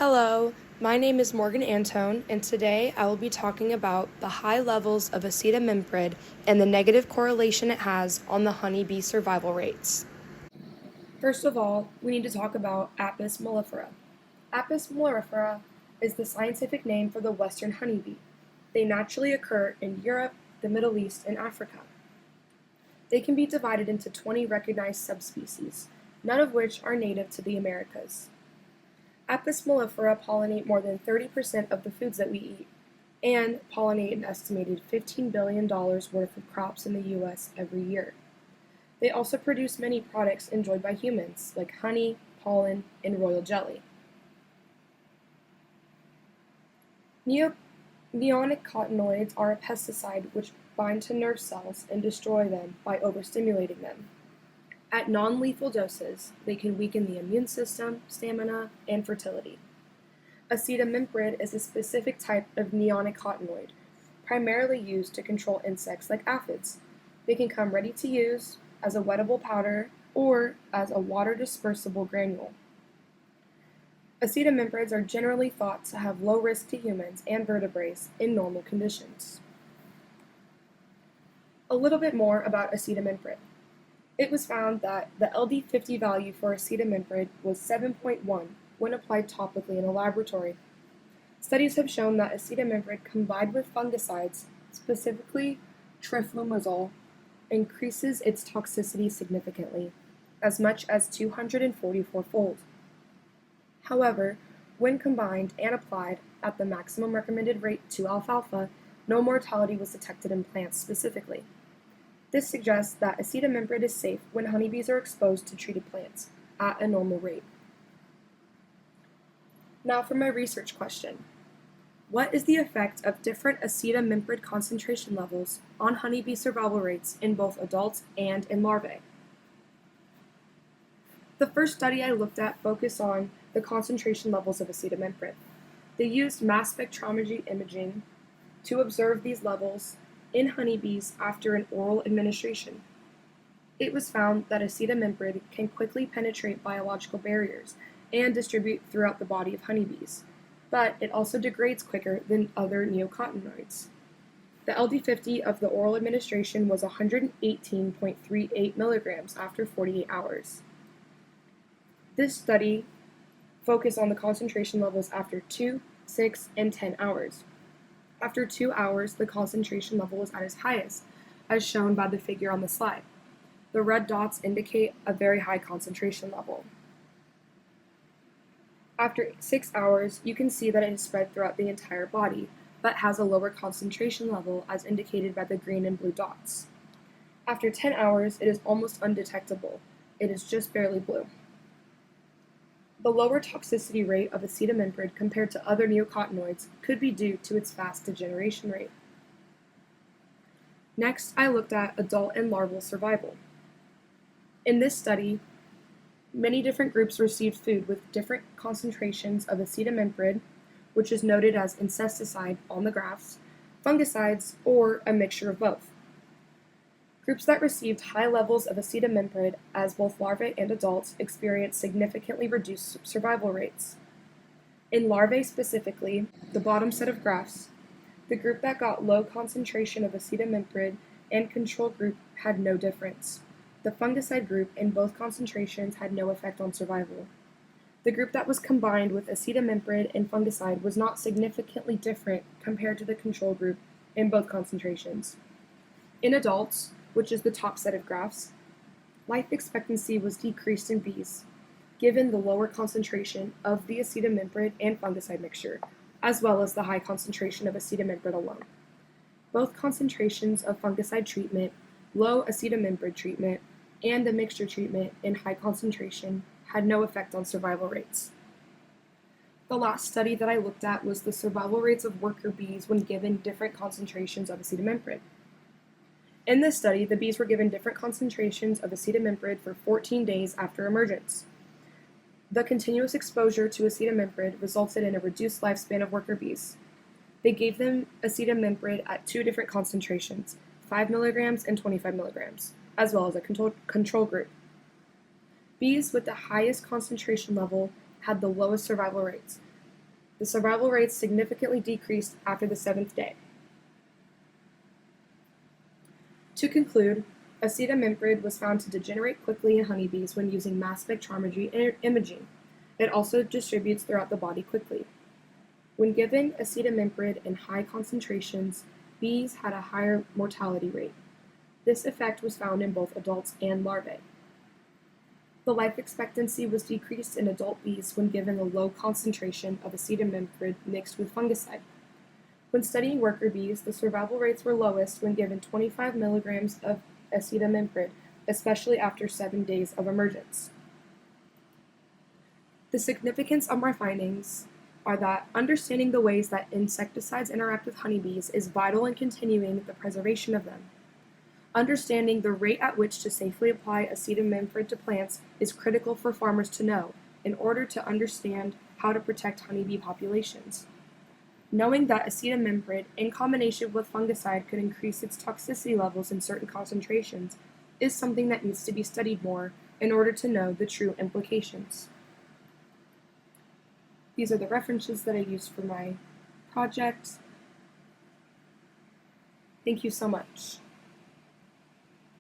Hello, my name is Morgan Antone, and today I will be talking about the high levels of acetamiprid and the negative correlation it has on the honeybee survival rates. First of all, we need to talk about Apis mellifera. Apis mellifera is the scientific name for the western honeybee. They naturally occur in Europe, the Middle East, and Africa. They can be divided into 20 recognized subspecies, none of which are native to the Americas. Apis mellifera pollinate more than 30% of the foods that we eat, and pollinate an estimated $15 billion worth of crops in the U.S. every year. They also produce many products enjoyed by humans, like honey, pollen, and royal jelly. Neonicotinoids are a pesticide which bind to nerve cells and destroy them by overstimulating them. At non-lethal doses, they can weaken the immune system, stamina, and fertility. Acetamiprid is a specific type of neonicotinoid, primarily used to control insects like aphids. They can come ready to use as a wettable powder or as a water-dispersible granule. Acetamiprids are generally thought to have low risk to humans and vertebrates in normal conditions. A little bit more about acetamiprid. It was found that the LD50 value for acetamiprid was 7.1 when applied topically in a laboratory. Studies have shown that acetamiprid combined with fungicides, specifically triflumazoles, increases its toxicity significantly, as much as 244-fold. However, when combined and applied at the maximum recommended rate to alfalfa, no mortality was detected in plants specifically. This suggests that acetamiprid is safe when honeybees are exposed to treated plants at a normal rate. Now for my research question. What is the effect of different acetamiprid concentration levels on honeybee survival rates in both adults and in larvae? The first study I looked at focused on the concentration levels of acetamiprid. They used mass spectrometry imaging to observe these levels in honeybees after an oral administration. It was found that acetamiprid can quickly penetrate biological barriers and distribute throughout the body of honeybees, but it also degrades quicker than other neonicotinoids. The LD50 of the oral administration was 118.38 milligrams after 48 hours. This study focused on the concentration levels after 2, 6, and 10 hours. After 2 hours, the concentration level was at its highest, as shown by the figure on the slide. The red dots indicate a very high concentration level. After 6 hours, you can see that it is spread throughout the entire body, but has a lower concentration level as indicated by the green and blue dots. After 10 hours, it is almost undetectable. It is just barely blue. The lower toxicity rate of acetamiprid compared to other neonicotinoids could be due to its fast degeneration rate. Next, I looked at adult and larval survival. In this study, many different groups received food with different concentrations of acetamiprid, which is noted as insecticide on the graphs, fungicides, or a mixture of both. Groups that received high levels of acetamiprid as both larvae and adults experienced significantly reduced survival rates. In larvae specifically, the bottom set of graphs, the group that got low concentration of acetamiprid and control group had no difference. The fungicide group in both concentrations had no effect on survival. The group that was combined with acetamiprid and fungicide was not significantly different compared to the control group in both concentrations. In adults, which is the top set of graphs, life expectancy was decreased in bees, given the lower concentration of the acetamiprid and fungicide mixture, as well as the high concentration of acetamiprid alone. Both concentrations of fungicide treatment, low acetamiprid treatment, and the mixture treatment in high concentration had no effect on survival rates. The last study that I looked at was the survival rates of worker bees when given different concentrations of acetamiprid. In this study, the bees were given different concentrations of acetamiprid for 14 days after emergence. The continuous exposure to acetamiprid resulted in a reduced lifespan of worker bees. They gave them acetamiprid at 2 different concentrations, 5 milligrams and 25 milligrams, as well as a control group. Bees with the highest concentration level had the lowest survival rates, The survival rates significantly decreased after the 7th day. To conclude, acetaminoprid was found to degenerate quickly in honeybees when using mass spectrometry imaging. It also distributes throughout the body quickly. When given acetaminoprid in high concentrations, bees had a higher mortality rate. This effect was found in both adults and larvae. The life expectancy was decreased in adult bees when given a low concentration of acetaminoprid mixed with fungicide. When studying worker bees, the survival rates were lowest when given 25 milligrams of acetaminoprid, especially after 7 days of emergence. The significance of my findings are that understanding the ways that insecticides interact with honeybees is vital in continuing the preservation of them. Understanding the rate at which to safely apply acetaminoprid to plants is critical for farmers to know in order to understand how to protect honeybee populations. Knowing that acetaminoprid in combination with fungicide could increase its toxicity levels in certain concentrations is something that needs to be studied more in order to know the true implications. These are the references that I used for my project. Thank you so much.